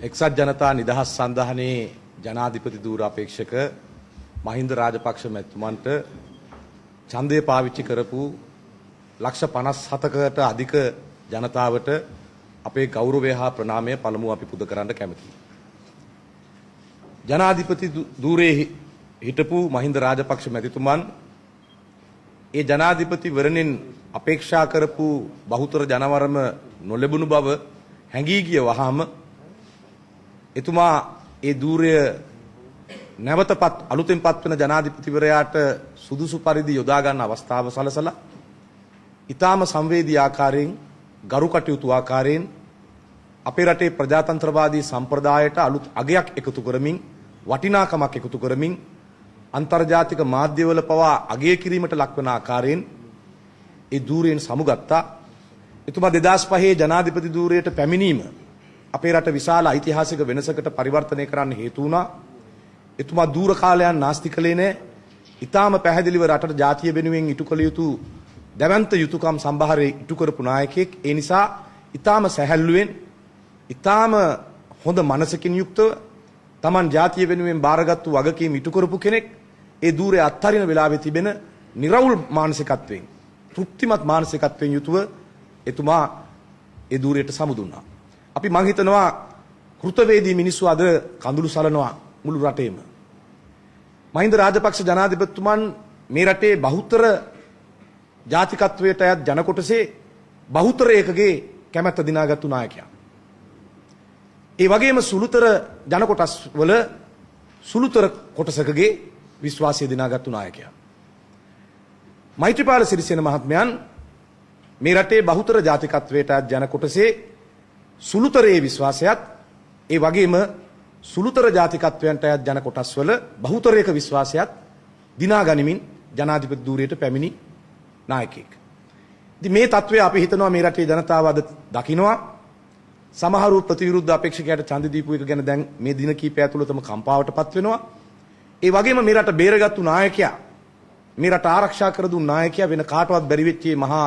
එක්සත් ජනතා නිදහස් සන්ධානයේ ජනාධිපති ධූර අපේක්ෂක මහින්ද රාජපක්ෂ මැතිතුමන්ට ඡන්දය පාවිච්චි කරපු ලක්ෂ 57කට අධික ජනතාවට අපේ ගෞරවය හා ප්‍රණාමය පළමුව අපි පුද කරන්න කැමතියි. ජනාධිපති ධූරයේ හිටපු මහින්ද රාජපක්ෂ මැතිතුමන් ඒ ජනාධිපතිවරණින් අපේක්ෂා කරපු බහුතර ජනවරම නොලැබුණු බව හැඟී ගිය වහාම එතුමා ඒ ධූරය නැවතපත් අලුතෙන්පත් වෙන ජනාධිපතිවරයාට සුදුසු පරිදි යොදා ගන්න අවස්ථාව සලසලා ඊටාම සංවේදී ආකාරයෙන් ගරු කටයුතු ආකාරයෙන් අපේ රටේ ප්‍රජාතන්ත්‍රවාදී සම්ප්‍රදායට අලුත් අගයක් එකතු කරමින් වටිනාකමක් එකතු කරමින් අන්තර්ජාතික මාධ්‍යවල පවා අගය කිරීමට ලක්වන ආකාරයෙන් ඒ ධූරයෙන් සමුගත්තා. එතුමා 2005 ජනාධිපති ධූරයට පැමිණීම අපේ රට විශාල ඓතිහාසික වෙනසකට පරිවර්තනය කරන්න හේතු වුණා. එතුමා දූර කාලයන් නාස්ති කළේ නැහැ. ඊටාම පැහැදිලිව රටට ජාතිය වෙනුවෙන් ඉටු කළ යුතු දැවැන්ත යුතුයකම් සම්භාරයේ ඉටු කරපු නායකයෙක්. ඒ නිසා ඊටාම සැහැල්ලුවෙන් ඊටාම හොඳ මනසකින් යුක්තව Taman ජාතිය වෙනුවෙන් බාරගත්තු වගකීම් ඉටු කරපු කෙනෙක්. ඒ ධූරය අත්හරින වෙලාවේ තිබෙන නිර්වුල් මානසිකත්වයෙන් තෘප්තිමත් මානසිකත්වයෙන් යුතුව එතුමා ඒ ධූරයට සමුදුන්නා. අපි මං හිතනවා කෘතවේදී මිනිස්සු අද කඳුළු සලනවා මුළු රටේම. මහින්ද රාජපක්ෂ ජනාධිපතිතුමන් මේ රටේ බහුතර ජාතිකත්වයට අයත් ජන කොටසේ බහුතරයකගේ කැමැත්ත දිනාගත්තු නායකයා. ඒ වගේම සුළුතර ජන කොටස් වල සුළුතර කොටසකගේ විශ්වාසය දිනාගත්තු නායකයා. මෛත්‍රීපාල සිරිසේන මහත්මයන් මේ රටේ බහුතර ජාතිකත්වයට අයත් ජන කොටසේ සුළුතරයේ විශ්වාසයත් ඒ වගේම සුළුතර ජාතිකත්වයන්ට අයත් ජන කොටස් වල බහුතරයක විශ්වාසයත් දිනා ගනිමින් ජනාධිපති ධූරයට පැමිණි නායකයෙක්. ඉතින් මේ තත්වය අපි හිතනවා මේ රටේ ජනතාව අද දකිනවා. සමහරු ප්‍රතිවිරුද්ධ අපේක්ෂකයාට ඡන්ද දීපු එක ගැන දැන් මේ දින කීපය ඇතුළතම කම්පාවටපත් වෙනවා. ඒ වගේම මේ රට බේරගත්තු නායකයා මේ රට ආරක්ෂා කර දුන් නායකයා වෙන කාටවත් බැරි වෙච්ච මහා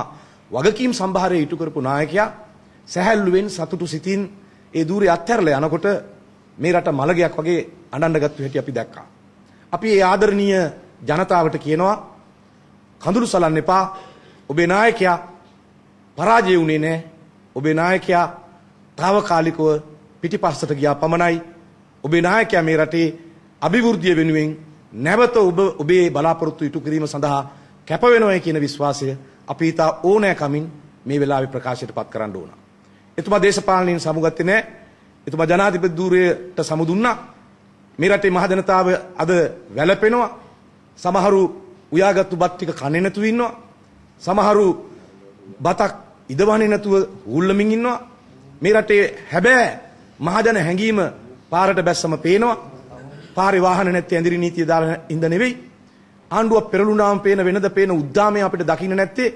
වගකීම් සම්භාරය ඉටු කරපු නායකයා සැහැල්ලුවෙන් සතුටු සිතින් ඒ ධූරය අත්හැරලා යනකොට මේ රට මලගයක් වගේ අඬන්න ගත්ත හැටි අපි දැක්කා. අපි ඒ ආදරණීය ජනතාවට කියනවා කඳුළු සලන්න එපා. ඔබේ නායකයා පරාජය වුණේ නැහැ. ඔබේ නායකයා తాවකාලිකව පිටිපස්සට ගියා පමණයි. ඔබේ නායකයා මේ රටේ අභිවෘද්ධිය වෙනුවෙන් නැවත ඔබේ බලාපොරොත්තු ඉටු කිරීම සඳහා කැප වෙනවා කියන විශ්වාසය අපි ඊට ඕනෑකමින් මේ වෙලාවේ ප්‍රකාශයටපත් කරන්න ඕන. එතුමා දේශපාලනයෙන් සමුගත්තේ නැහැ. එතුමා ජනාධිපති ධූරයට සමුදුන්නා. මේ රටේ මහ ජනතාව අද වැළපෙනවා. සමහරු උයාගත්තු බත් ටික කන්නේ නැතුව ඉන්නවා. සමහරු බතක් ඉදවන්නේ නැතුව උල්ලමින් ඉන්නවා. මේ රටේ හැබැයි මහජන හැංගීම පාරට බැස්සම පේනවා. පාරේ වාහන නැත්තේ ඇඳිරි නීතිය දාලා ඉඳ නෙවෙයි. ආණ්ඩුව පෙරළුණාම පේන වෙනද පේන උද්දාමය අපිට දකින්න නැත්තේ.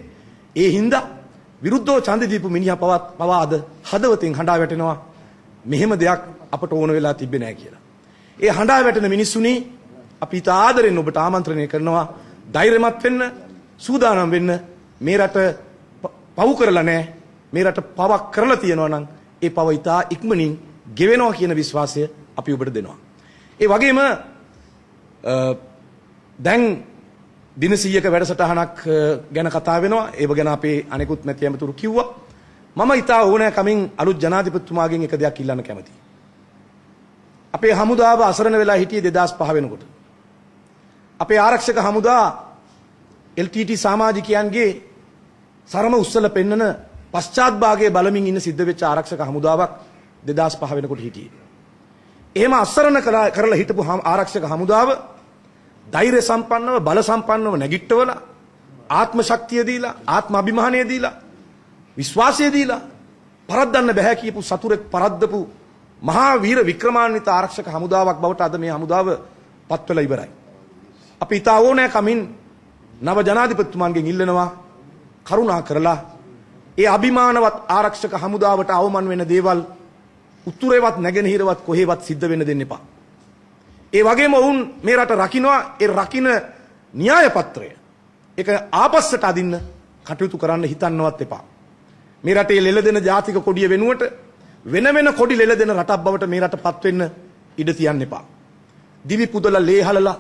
ඒ හින්දා විරුද්ධව ඡන්ද දීපු මිනිහා පවා අද හදවතින් හඬා වැටෙනවා. මෙහෙම දෙයක් අපට ඕන වෙලා තිබ්බේ නැහැ කියලා. ඒ හඬා වැටෙන මිනිස්සුනි අපි ඊට ආදරෙන් ඔබට ආමන්ත්‍රණය කරනවා ධෛර්යමත් වෙන්න, සූදානම් වෙන්න. මේ රට පව් කරලා නැහැ. මේ රට පවක් කරලා තියෙනවා නම් ඒ පව ඊට ඉක්මනින් ගෙවෙනවා කියන විශ්වාසය අපි ඔබට දෙනවා. ඒ වගේම දැන් දින 100ක වැඩසටහනක් ගැන කතා වෙනවා. ඒව ගැන අපේ අනෙකුත් මැති ඇමතුරු කිව්වා. මම ඉතා ඕනෑකමින් අලුත් ජනාධිපතිතුමාගෙන් එක දෙයක් ඉල්ලන්න කැමතියි. අපේ හමුදාව අසරණ වෙලා හිටියේ 2005 වෙනකොට. අපේ ආරක්ෂක හමුදා LTT සමාජිකයන්ගේ සරම උස්සල පෙන්නන පශ්චාත් භාගයේ බලමින් ඉන්න සිද්ධ වෙච්ච ආරක්ෂක හමුදාවක් 2005 වෙනකොට හිටියේ. එහෙම අසරණ කරලා හිටපු ආරක්ෂක හමුදාව ධෛර්ය සම්පන්නව බල සම්පන්නව නැගිට්ටවලා ආත්ම ශක්තිය දීලා ආත්ම අභිමානය දීලා විශ්වාසය දීලා පරද්දන්න බෑ කියපු සතුරෙක් පරද්දපු මහා වීර වික්‍රමාන්විත ආරක්ෂක හමුදාවක් බවට අද මේ හමුදාව පත් වෙලා ඉවරයි. අපි ඊට ඕනෑ කමින් නව ජනාධිපතිතුමන්ගෙන් ඉල්ලනවා කරුණා කරලා ඒ අභිමානවත් ආරක්ෂක හමුදාවට අවමන් වෙන දේවල් උතුරේවත් නැගෙනහිරවත් කොහෙවත් සිද්ධ වෙන්න දෙන්න එපා. ඒ වගේම වුන් මේ රට රකින්නවා. ඒ රකින්න න්‍යාය පත්‍රය ඒක ආපස්සට අදින්න කටයුතු කරන්න හිතන්නවත් එපා. මේ රටේ ලෙලදෙන ජාතික කොඩිය වෙනුවට වෙන වෙන කොඩි ලෙල දෙන රටක් බවට මේ රටපත් වෙන්න ඉඩ තියන්න එපා. දිවි පුදලා ලේ හලලා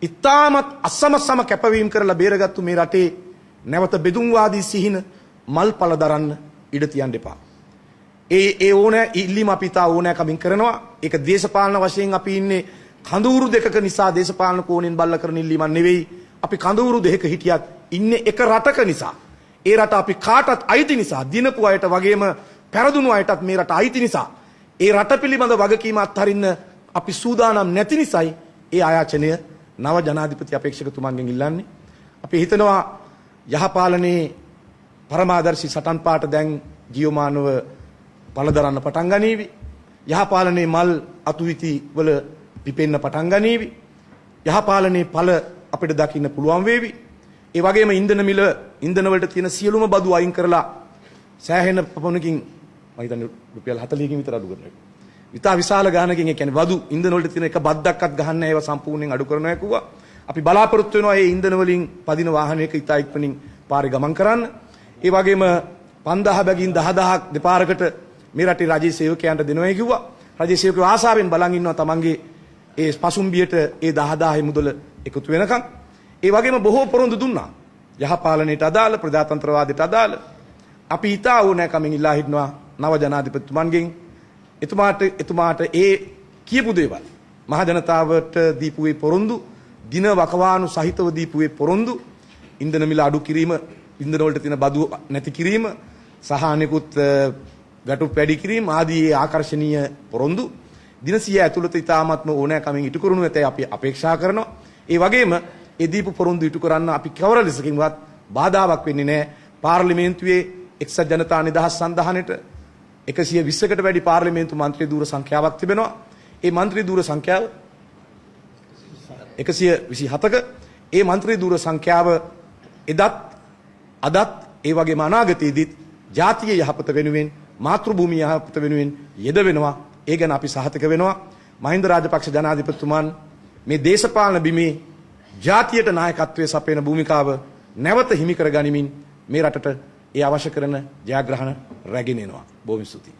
ඉතාමත් අසමසම කැපවීම කරලා බේරගත්තු මේ රටේ නැවත බෙදුම්වාදී සිහින මල්පල දරන්න ඉඩ තියන්න එපා. ඒ ඕන ඉල්ලීම අපි තා ඕනෑකමින් කරනවා. ඒක දේශපාලන වශයෙන් අපි ඉන්නේ කඳවුරු දෙකක නිසා දේශපාලන කෝණයෙන් බල්ල කරන ඉල්ලීමක් නෙවෙයි. අපි කඳවුරු දෙකක හිටියත් ඉන්නේ එක රටක නිසා. ඒ රට අපි කාටත් අයිති නිසා, දිනපු අයට වගේම පෙරදුණු අයටත් මේ රට අයිති නිසා, ඒ රට පිළිබඳ වගකීම අත්හරින්න අපි සූදානම් නැති නිසායි ඒ ආයාචනය නව ජනාධිපති අපේක්ෂකතුමන්ගෙන් ඉල්ලන්නේ. අපි හිතනවා යහපාලනයේ පරමාදර්ශී සටන් පාට දැන් ජීවමානව පළදරන්න පටන් ගනීවි. යහපාලනයේ මල් අතුවිති වල පිපෙන්න පටන් ගනීවි. යහපාලනයේ ඵල අපිට දකින්න පුළුවන් වේවි. ඒ වගේම ඉන්ධන මිල, ඉන්ධන වලට තියෙන සියලුම බදු අයින් කරලා සෑහෙන පපුණකින් මම හිතන්නේ රුපියල් 40කින් විතර අඩු කරනවා. විතා විශාල ගානකින් ඒ කියන්නේ බදු ඉන්ධන වලට තියෙන එක බද්දක්වත් ගහන්න නැහැ. ඒවා සම්පූර්ණයෙන් අඩු කරනවා කිව්වා. අපි බලාපොරොත්තු වෙනවා මේ ඉන්ධන වලින් පදින වාහනයක ඉතා ඉක්මනින් පාරේ ගමන් කරන්න. ඒ වගේම 5000 බැගින් 10000ක් දෙපාරකට මේ රටේ රජයේ සේවකයන්ට දෙනවයි කිව්වා. රජයේ සේවකයෝ ආසාවෙන් බලන් ඉන්නවා තමන්ගේ ඒ පසුම්බියට ඒ 10000 මුදල එකතු වෙනකන්. ඒ වගේම බොහෝ පොරොන්දු දුන්නා. යහපාලනයට අදාළ, ප්‍රජාතන්ත්‍රවාදයට අදාළ. අපි ඉතා ඕනෑකමින් ඉල්ලා හිටනවා නව ජනාධිපතිතුමන්ගෙන් එතුමාට ඒ කියපු දේවල් මහ ජනතාවට දීපු ඒ පොරොන්දු, දින වකවානු සහිතව දීපු ඒ පොරොන්දු, ඉන්ධන මිල අඩු කිරීම, ඉන්ධන වලට තියෙන බදු නැති කිරීම සහ අනෙකුත් ගැටුම් වැඩි කිරීම ආදී ආකර්ශනීය පොරොන්දු දින 100 ඇතුළත ඉතාමත්ම ඕනෑකමින් ඉටු කරනු ඇතයි අපි අපේක්ෂා කරනවා. ඒ වගේම ඒ දීපු පොරොන්දු ඉටු කරන්න අපි කවර ලෙසකින්වත් බාධාවක් වෙන්නේ නැහැ. පාර්ලිමේන්තුවේ එක්සත් ජනතා නිදහස් සන්ධානයට 120කට වැඩි පාර්ලිමේන්තු මන්ත්‍රී ධූර සංඛ්‍යාවක් තිබෙනවා. ඒ මන්ත්‍රී ධූර සංඛ්‍යාව 127ක ඒ මන්ත්‍රී ධූර සංඛ්‍යාව එදත් අදත් ඒ වගේම අනාගතයේදීත් ජාතිය යහපත වෙනුවෙන්, මාතෘ භූමිය යහපත වෙනුවෙන් යෙදවෙනවා. ඒ ගැන අපි සහතික වෙනවා. මහින්ද රාජපක්ෂ ජනාධිපතිතුමන් මේ දේශපාලන බිමේ ජාතියට නායකත්වයේ සපයන භූමිකාව නැවත හිමි කර ගනිමින් මේ රටට ඒ අවශ්‍ය කරන ජයග්‍රහණ රැගෙන එනවා. බොහොම ස්තුතියි.